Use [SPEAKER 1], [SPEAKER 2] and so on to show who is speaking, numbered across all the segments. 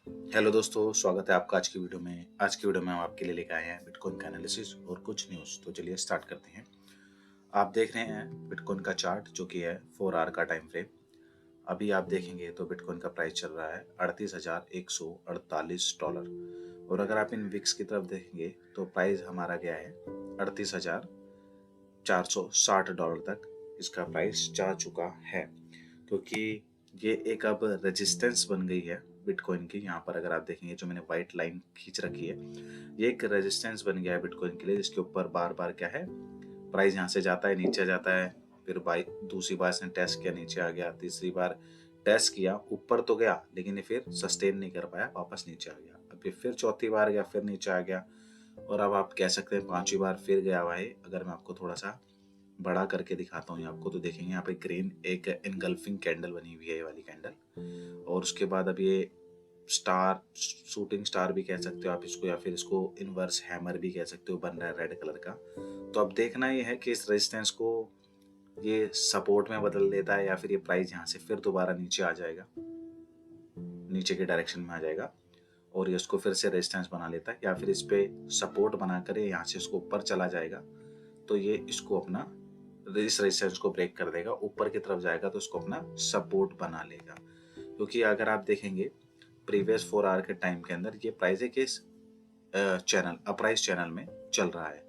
[SPEAKER 1] Hello दोस्तों, स्वागत है आपका आज की वीडियो में। आज की वीडियो में हम आपके लिए लेकर आए हैं बिटकॉइन का एनालिसिस और कुछ न्यूज़। तो चलिए स्टार्ट करते हैं। आप देख रहे हैं बिटकॉइन का चार्ट जो कि है 4 आवर का टाइम फ्रेम। अभी आप देखेंगे तो बिटकॉइन का प्राइस चल रहा है $38,148 और अगर आप इन विक्स की तरफ देखेंगे तो प्राइस हमारा गया है $38,460 तक इसका प्राइस जा चुका है, क्योंकि ये एक अब रेजिस्टेंस बन गई है बिटकॉइन की। यहाँ पर अगर आप देखेंगे जो मैंने व्हाइट लाइन खींच रखी है, ये एक रेजिस्टेंस बन गया है बिटकॉइन के लिए, जिसके ऊपर बार बार क्या है, प्राइस यहाँ से जाता है, नीचे जाता है, फिर दूसरी बार इसने टेस्ट किया, नीचे आ गया, तीसरी बार टेस्ट किया, ऊपर तो गया लेकिन ये फिर सस्टेन नहीं कर पाया, वापस नीचे आ गया। अब ये फिर चौथी बार गया, फिर नीचे आ गया, और अब आप कह सकते हैं पांचवी बार फिर गया हुआ है। अगर मैं आपको थोड़ा सा बड़ा करके दिखाता हूँ आपको, तो देखेंगे यहाँ पे ग्रीन एक इनगल्फिंग कैंडल बनी हुई है, ये वाली कैंडल। और उसके बाद अब ये स्टार, शूटिंग स्टार भी कह सकते हो आप इसको, या फिर इसको इनवर्स हैमर भी कह सकते हो, बन रहा है रेड कलर का। तो अब देखना ये है कि इस रेजिस्टेंस को ये सपोर्ट में बदल देता है, या फिर ये प्राइस यहाँ से फिर दोबारा नीचे आ जाएगा, नीचे के डायरेक्शन में आ जाएगा और ये इसको फिर से रेजिस्टेंस बना लेता है, या फिर इस पे सपोर्ट बनाकर ये यहाँ से इसको ऊपर चला जाएगा, तो ये इसको अपना इस रेजिस्टेंस को ब्रेक कर देगा, ऊपर की तरफ जाएगा तो इसको अपना सपोर्ट बना लेगा। क्योंकि अगर आप देखेंगे प्रीवियस 4 आवर के टाइम के अंदर ये प्राइस एक इस चैनल अपराइज चैनल में चल रहा है,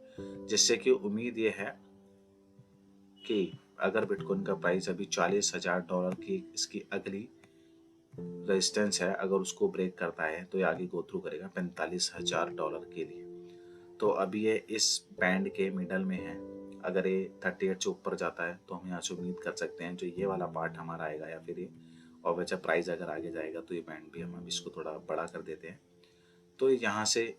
[SPEAKER 1] जिससे कि उम्मीद ये है कि अगर बिटकॉइन का प्राइस अभी $40,000 की इसकी अगली रेजिस्टेंस है, अगर उसको ब्रेक करता है तो ये आगे गो थ्रू करेगा $45,000 के लिए। तो अभी ये इस बैंड के मिडल में है। अगर ये 38 से ऊपर जाता है तो हम यहाँ से उम्मीद कर सकते हैं जो ये वाला पार्ट हमारा आएगा, या फिर ये, और वैसे प्राइस अगर आगे जाएगा तो ये बैंड भी हम इसको थोड़ा बड़ा कर देते हैं, तो यहाँ से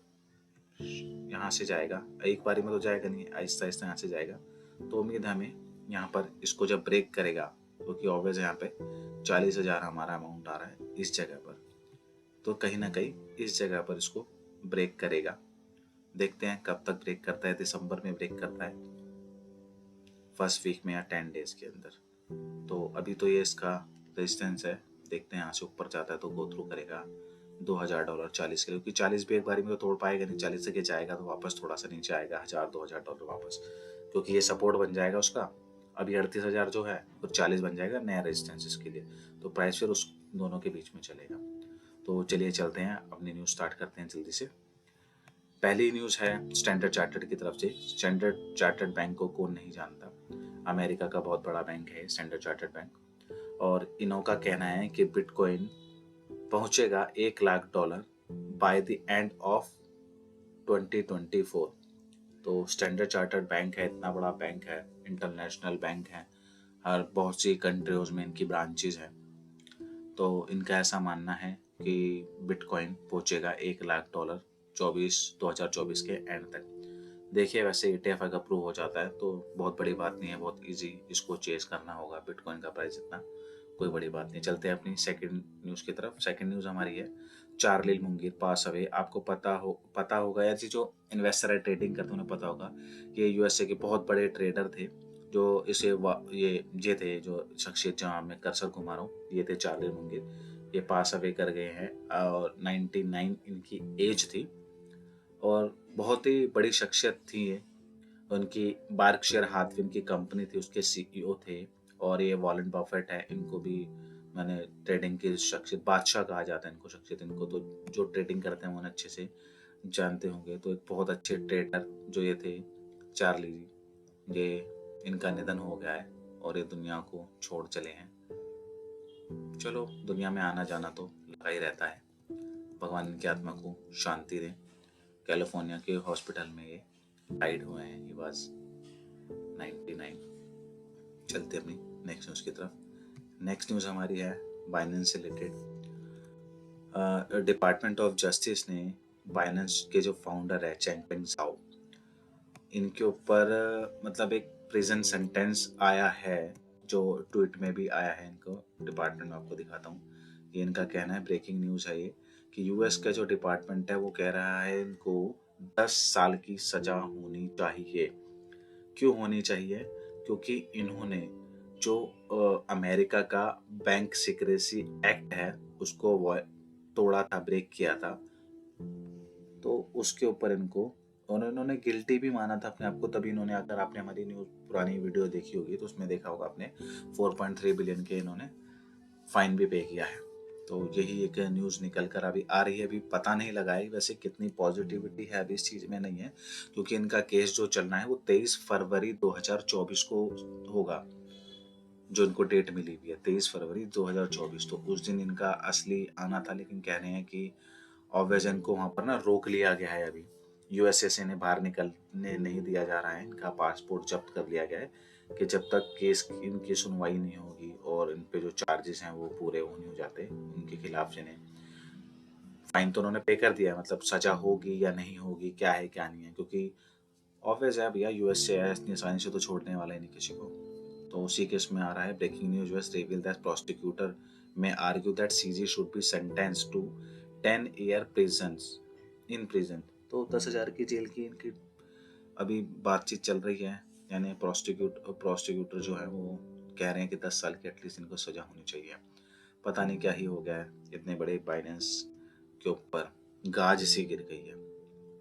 [SPEAKER 1] जाएगा, एक बारी में तो जाएगा नहीं, आहिस्ता आहिस्ता यहाँ से जाएगा। तो उम्मीद है हमें यहाँ पर इसको जब ब्रेक करेगा, क्योंकि ऑब्वियस यहाँ पे 40,000 हमारा अमाउंट आ रहा है इस जगह पर, तो कहीं ना कहीं इस जगह पर इसको ब्रेक करेगा। देखते हैं कब तक ब्रेक करता है। दिसंबर में ब्रेक करता है, फर्स्ट वीक में या 10 डेज के अंदर। तो अभी तो ये इसका रेजिस्टेंस है, देखते हैं यहाँ से ऊपर जाता है तो गो थ्रू करेगा $2,000 40 के लिए, क्योंकि 40 भी एक बारी में तो तोड़ पाएगा नहीं, 40 से जाएगा तो वापस थोड़ा सा नीचे आएगा, $1,000-2,000 वापस, क्योंकि ये सपोर्ट बन जाएगा उसका। अभी 38,000 जो है वो 40 बन जाएगा नया रेजिस्टेंस इसके लिए, तो प्राइस फिर उस दोनों के बीच में चलेगा। तो चलिए चलते हैं, अपनी न्यूज़ स्टार्ट करते हैं जल्दी से। पहली न्यूज़ है स्टैंडर्ड चार्टर्ड की तरफ से। स्टैंडर्ड चार्टर्ड बैंक को कौन नहीं जानता, अमेरिका का बहुत बड़ा बैंक है स्टैंडर्ड चार्टर्ड बैंक, और इनका कहना है कि बिटकॉइन पहुंचेगा $1,00,000 बाय द एंड ऑफ 2024। तो स्टैंडर्ड चार्टर्ड बैंक है, इतना बड़ा बैंक है, इंटरनेशनल बैंक है, हर बहुत सी कंट्रीज में इनकी ब्रांचेज हैं। तो इनका ऐसा मानना है कि बिटकॉइन पहुंचेगा $1,00,000 2024 के एंड तक। देखिए वैसे ETF अगर अप्रूव हो जाता है तो बहुत बड़ी बात नहीं है, बहुत इजी इसको चेस करना होगा, बिटकॉइन का प्राइस इतना कोई बड़ी बात नहीं। चलते हैं अपनी सेकंड न्यूज़ की तरफ। सेकंड न्यूज़ हमारी है चार्ली मुंगीर पास अवे। आपको पता होगा यार, जो इन्वेस्टर है, ट्रेडिंग करते उन्हें पता होगा कि ये यूएसए के बहुत बड़े ट्रेडर थे, जो ये थे जो शख्सियत जहाँ मैं कर्सर घुमा रहा हूँ, ये थे चार्ली मुंगीर। ये पास अवे कर गए हैं और 99 इनकी एज थी, और बहुत ही बड़ी शख्सियत थी ये। उनकी बार्कशायर हाथवे की कंपनी थी, उसके CEO थे। और ये वॉरेन बफेट है, इनको भी मैंने ट्रेडिंग की शख्सियत, बादशाह कहा जाता है इनको, शख्सियत इनको तो जो ट्रेडिंग करते हैं वो अच्छे से जानते होंगे। तो एक बहुत अच्छे ट्रेडर जो ये थे चार्ली जी, ये इनका निधन हो गया है और ये दुनिया को छोड़ चले हैं। चलो, दुनिया में आना जाना तो लगा ही रहता है, भगवान इनकी आत्मा को शांति दे। कैलिफोर्निया के हॉस्पिटल में ये डाइड हुए हैं, ही वाज 99। चलते अपनी नेक्स्ट न्यूज़ की तरफ। नेक्स्ट न्यूज़ हमारी है बाइनेंस से रिलेटेड। डिपार्टमेंट ऑफ जस्टिस ने बाइनेंस के जो फाउंडर है चैंगपेंग झाओ, इनके ऊपर मतलब एक प्रिजन सेंटेंस आया है, जो ट्वीट में भी आया है। इनको डिपार्टमेंट में आपको दिखाता हूँ, ये इनका कहना है, ब्रेकिंग न्यूज़ है ये, कि यूएस का जो डिपार्टमेंट है वो कह रहा है इनको 10 साल की सजा होनी चाहिए। क्यों होनी चाहिए? क्योंकि इन्होंने जो अमेरिका का बैंक सीक्रेसी एक्ट है उसको तोड़ा था, ब्रेक किया था, तो उसके ऊपर इनको, और इन्होंने गिल्टी भी माना था अपने आप को। तभी इन्होंने, अगर आपने हमारी न्यूज़ पुरानी वीडियो देखी होगी तो उसमें देखा होगा आपने, 4.3 बिलियन के इन्होंने फाइन भी पे किया है। तो यही एक न्यूज़ निकल कर अभी आ रही है। अभी पता नहीं लगा है वैसे कितनी पॉजिटिविटी है अभी इस चीज़ में, नहीं है, क्योंकि इनका केस जो चलना है वो 23 फरवरी 2024 को होगा, जो इनको डेट मिली हुई है 23 फरवरी 2024। तो उस दिन इनका असली आना था, लेकिन कह रहे हैं कि ऑब्वियस को वहाँ पर ना रोक लिया गया है। अभी यूएसए से इन्हें बाहर निकलने नहीं दिया जा रहा है, इनका पासपोर्ट जब्त कर लिया गया है कि जब तक केस इनकी सुनवाई नहीं होगी और इन पे जो चार्जेस हैं वो पूरे वो नहीं हो जाते उनके खिलाफ, जिन्हें फाइन तो उन्होंने पे कर दिया है, मतलब सजा होगी या नहीं होगी, क्या है क्या नहीं है, क्योंकि ऑब्वियस है भैया, यूएसए है, इतनी आसानी से तो छोड़ने वाला ही नहीं किसी को। तो उसी केस में आ रहा है, breaking news US reveal that prosecutor में argue that CZ should be sentenced to 10 year prisons in prison. तो 10,000 की जेल की इनकी अभी बातचीत चल रही है, यानी प्रोसिक्यूटर जो है वो कह रहे हैं कि 10 साल की एटलीस्ट इनको सजा होनी चाहिए। पता नहीं क्या ही हो गया है, इतने बड़े बाइनेंस के ऊपर गाज सी गिर गई है।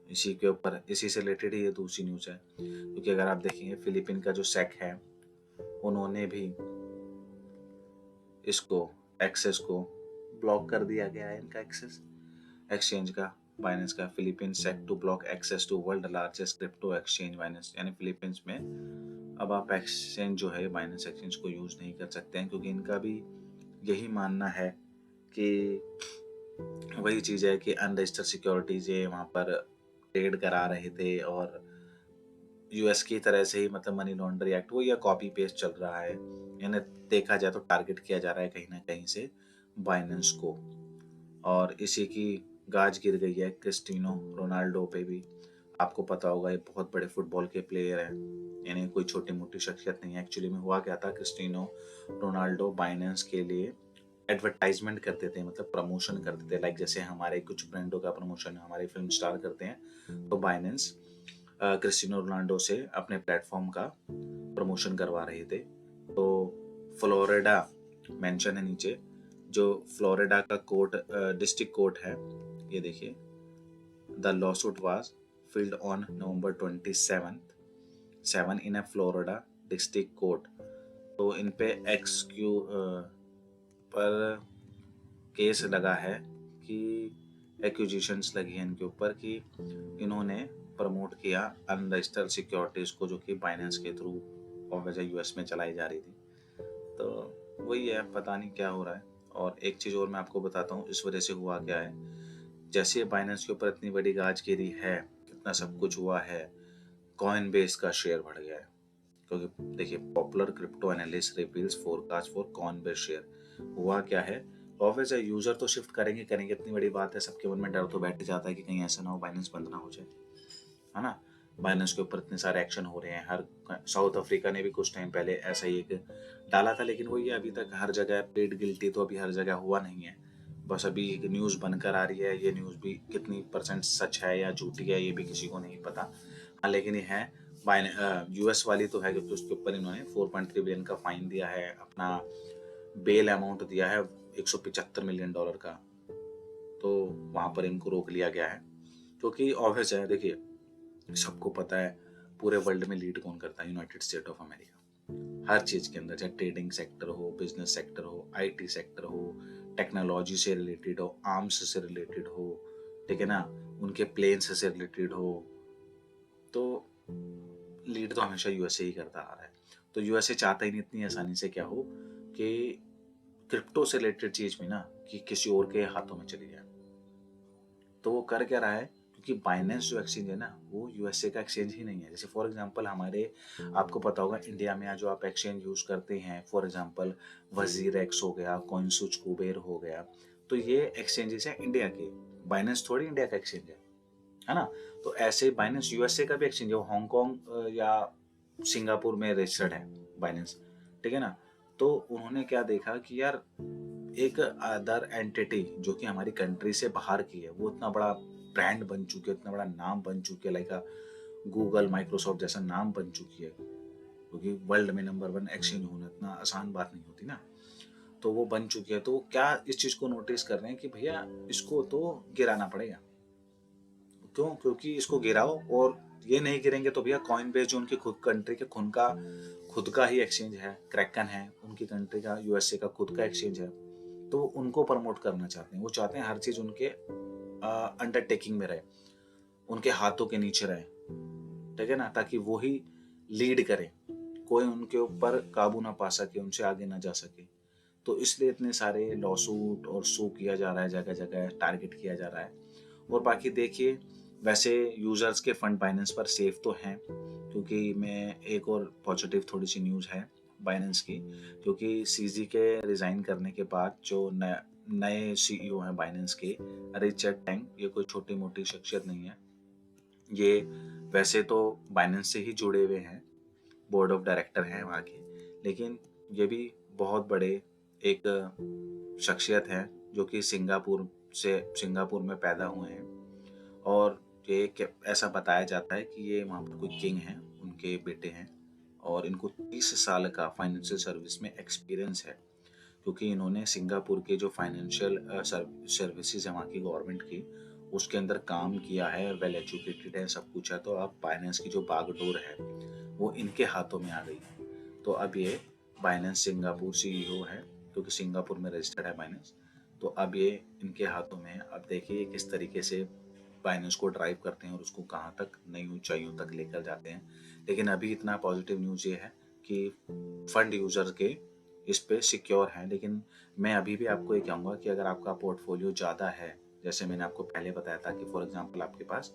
[SPEAKER 1] इसी के ऊपर, इसी से रिलेटेड ही ये दूसरी न्यूज है, क्योंकि अगर आप देखेंगे फिलीपीन का जो सेक है, उन्होंने भी इसको एक्सेस को ब्लॉक कर दिया गया है, इनका एक्सेस एक्सचेंज का, बाइनेंस का। Philippine set to block access to world largest crypto exchange Binance, यानी फिलीपींस में अब आप एक्सचेंज जो है बाइनेंस एक्सचेंज को यूज नहीं कर सकते हैं, क्योंकि इनका भी यही मानना है कि वही चीज़ है कि अनरजिस्टर्ड सिक्योरिटीज ये वहाँ पर ट्रेड करा रहे थे, और यूएस की तरह से ही मतलब मनी लॉन्ड्रिंग एक्ट वो या कॉपी पेस्ट चल रहा है, यानी देखा जाए तो टारगेट किया जा रहा है कहीं ना कहीं से बाइनेंस को। और इसी की गाज गिर गई है क्रिस्टिनो रोनाल्डो पे भी। आपको पता होगा ये बहुत बड़े फुटबॉल के प्लेयर हैं, यानी कोई छोटी मोटी शख्सियत नहीं है। एक्चुअली में हुआ क्या था, क्रिस्टिनो रोनाल्डो बाइनेंस के लिए एडवर्टाइजमेंट करते थे, मतलब प्रमोशन करते थे, लाइक जैसे हमारे कुछ ब्रांडों का प्रमोशन हमारे फिल्म स्टार करते हैं, तो बाइनेंस क्रिस्टिनो रोनाल्डो से अपने प्लेटफॉर्म का प्रमोशन करवा रहे थे। तो फ्लोरिडा मेंशन है नीचे, जो फ्लोरिडा का कोर्ट, डिस्ट्रिक्ट कोर्ट है, ये देखिए, the lawsuit was field on November 27 in a Florida district court. तो इन पे एक्सक्यू पर केस लगा है कि एक्यूजिशंस लगी हैं इनके ऊपर कि इन्होंने प्रमोट किया अनरजिस्टर्ड सिक्योरिटीज को, जो कि बाइनेंस के थ्रू ऑब्वियसली यूएस में चलाई जा रही थी। तो वही है, पता नहीं क्या हो रहा है। और एक चीज़ और मैं आपको बताता हूँ इस वजह से हुआ क्या है। जैसे बाइनेंस के ऊपर इतनी बड़ी गाज गिरी है, इतना सब कुछ हुआ है, कॉइन बेस का शेयर बढ़ गया है, क्योंकि देखिए, popular crypto analyst reveals forecast for coin base share. हुआ क्या है, ऑब्वियस है यूजर तो शिफ्ट करेंगे करेंगे, इतनी बड़ी बात है, सबके मन में डर तो बैठ जाता है कि कहीं ऐसा ना हो बाइनेंस बंद ना हो जाए, है ना। बाइनेंस के ऊपर इतने सारे एक्शन हो रहे हैं, हर साउथ अफ्रीका ने भी कुछ टाइम पहले ऐसा ही एक डाला था, लेकिन वही अभी तक हर जगह प्लेड गिल्टी तो अभी हर जगह हुआ नहीं है, बस अभी एक न्यूज़ बनकर आ रही है। ये न्यूज़ भी कितनी परसेंट सच है या झूठी है ये भी किसी को नहीं पता। हाँ, लेकिन ये है यूएस वाली तो है, क्योंकि उसके ऊपर इन्होंने 4.3 बिलियन का फाइन दिया है, अपना बेल अमाउंट दिया है $175 मिलियन का। तो वहाँ पर इनको रोक लिया गया है, क्योंकि ऑब्वियस है, देखिए सबको पता है पूरे वर्ल्ड में लीड कौन करता है, यूनाइटेड स्टेट ऑफ अमेरिका। हर चीज़ के अंदर, चाहे ट्रेडिंग सेक्टर हो, बिजनेस सेक्टर हो, आईटी सेक्टर हो, टेक्नोलॉजी से रिलेटेड हो, आर्म्स से रिलेटेड हो, ठीक है ना, उनके प्लेन्स से रिलेटेड हो, तो लीड तो हमेशा यूएसए ही करता आ रहा है। तो यूएसए चाहता ही नहीं इतनी आसानी से क्या हो कि क्रिप्टो से रिलेटेड चीज भी ना कि किसी और के हाथों में चली जाए। तो वो कर क्या रहा है, क्योंकि बाइनेंस जो एक्सचेंज है ना वो यूएसए का एक्सचेंज ही नहीं है। जैसे फॉर एग्जांपल हमारे, आपको पता होगा इंडिया में जो आप एक्सचेंज यूज करते हैं, फॉर एग्जांपल वजीर एक्स हो गया, कॉइनसूच कुबेर हो गया, तो ये एक्सचेंजेस हैं इंडिया के। बाइनेंस थोड़ी इंडिया का एक्सचेंज है ना। तो ऐसे बाइनेंस यूएसए का भी एक्सचेंज है, हांगकांग या सिंगापुर में रजिस्टर्ड है बाइनेंस, ठीक है ना। तो उन्होंने क्या देखा कि यार एक अदर एंटिटी जो कि हमारी कंट्री से बाहर की है, वो इतना बड़ा ब्रांड बन चुकी है, इतना बड़ा नाम बन चुकी है, लाइक गूगल माइक्रोसॉफ्ट जैसा नाम बन चुकी है, क्योंकि वर्ल्ड में नंबर 1 एक्सचेंज होना इतना आसान बात नहीं होती ना। तो वो बन चुकी है। तो वो क्या इस चीज़ को नोटिस कर रहे हैं कि भैया इसको तो गिराना पड़ेगा। क्यों? क्योंकि इसको गिराओ, और ये नहीं गिरेंगे तो भैया कॉइनबेस जो उनकी खुद कंट्री के खुद का ही एक्सचेंज है, क्रैकन है उनकी कंट्री का, यूएसए का खुद का एक्सचेंज है, तो उनको प्रमोट करना चाहते हैं। वो चाहते हैं हर चीज़ उनके अंडरटेकिंग में रहे, उनके हाथों के नीचे रहे, ठीक है ना, ताकि वो ही लीड करें, कोई उनके ऊपर काबू ना पा सके, उनसे आगे ना जा सके। तो इसलिए इतने सारे लॉसूट और सू किया जा रहा है, जगह जगह टारगेट किया जा रहा है। और बाकी देखिए, वैसे यूजर्स के फंड बाइनेंस पर सेफ तो हैं, क्योंकि मैं एक और पॉजिटिव थोड़ी सी न्यूज़ है बाइनेंस की, क्योंकि सीजी के रिज़ाइन करने के बाद जो नए सीईओ हैं बाइनेंस के, रिचर्ड टैंग, ये कोई छोटी मोटी शख्सियत नहीं है। ये वैसे तो बाइनेंस से ही जुड़े हुए हैं, बोर्ड ऑफ डायरेक्टर हैं वहाँ के, लेकिन ये भी बहुत बड़े एक शख्सियत हैं जो कि सिंगापुर में पैदा हुए हैं। और ये ऐसा बताया जाता है कि ये वहाँ पर कोई किंग हैं, उनके बेटे हैं, और इनको 30 साल का फाइनेंशियल सर्विस में एक्सपीरियंस है, क्योंकि इन्होंने सिंगापुर के जो फाइनेंशियल सर्विसेज है वहाँ की गवर्नमेंट की, उसके अंदर काम किया है, वेल एजुकेटेड है, सब कुछ है। तो अब बाइनेंस की जो बागडोर है वो इनके हाथों में आ गई है। तो अब ये बाइनेंस सिंगापुर सीईओ है, क्योंकि सिंगापुर में रजिस्टर्ड है बाइनेंस, तो अब ये इनके हाथों में है। अब देखिए किस तरीके से बाइनेंस को ड्राइव करते हैं और उसको कहाँ तक, नई ऊंचाइयों तक लेकर जाते हैं। लेकिन अभी इतना पॉजिटिव न्यूज़ ये है कि फंड यूजर के इस पे सिक्योर हैं। लेकिन मैं अभी भी आपको ये कहूँगा कि अगर आपका पोर्टफोलियो ज़्यादा है, जैसे मैंने आपको पहले बताया था कि फॉर एग्जांपल आपके पास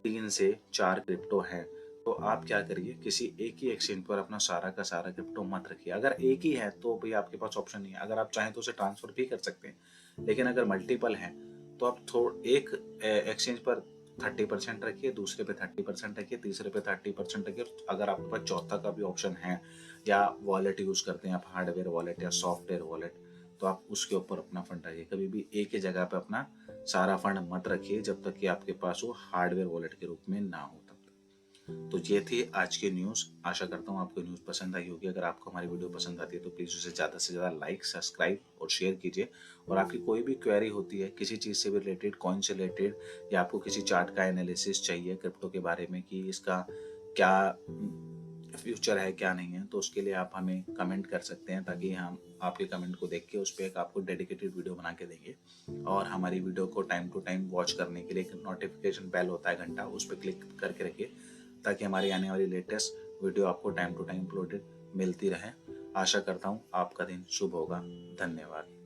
[SPEAKER 1] 3 से 4 क्रिप्टो है, तो आप क्या करिए, किसी एक ही एक्सचेंज पर अपना सारा का सारा क्रिप्टो मत रखिए। अगर एक ही है तो भैया आपके पास ऑप्शन नहीं है, अगर आप चाहें तो उसे ट्रांसफर भी कर सकते हैं। लेकिन अगर मल्टीपल हैं तो आप एक एक्सचेंज पर 30% रखिए, दूसरे पे 30% रखिए, तीसरे पे 30% रखिए। अगर आपके पास चौथा का भी ऑप्शन है, या वॉलेट यूज़ करते हैं आप, हार्डवेयर वॉलेट या सॉफ्टवेयर वॉलेट, तो आप उसके ऊपर अपना फंड रखिए। कभी भी एक ही जगह पे अपना सारा फंड मत रखिए जब तक कि आपके पास वो हार्डवेयर वॉलेट के रूप में ना हो तब तक। तो ये थी आज की न्यूज़। आशा करता हूँ आपको न्यूज़ पसंद आई होगी। अगर आपको हमारी वीडियो पसंद आती है तो प्लीज़ उसे ज़्यादा से ज़्यादा लाइक, सब्सक्राइब और शेयर कीजिए। और आपकी कोई भी क्वेरी होती है किसी चीज़ से भी रिलेटेड, कॉइन से रिलेटेड, या आपको किसी चार्ट का एनालिसिस चाहिए क्रिप्टो के बारे में कि इसका क्या फ्यूचर है क्या नहीं है, तो उसके लिए आप हमें कमेंट कर सकते हैं, ताकि हम आपके कमेंट को देख के उस पर एक आपको डेडिकेटेड वीडियो बना के देंगे। और हमारी वीडियो को टाइम टू टाइम वॉच करने के लिए एक नोटिफिकेशन बेल होता है, घंटा, उस पर क्लिक करके रखिए, ताकि हमारी आने वाली लेटेस्ट वीडियो आपको टाइम टू टाइम अपलोडेड मिलती रहे। आशा करता हूँ आपका दिन शुभ होगा। धन्यवाद।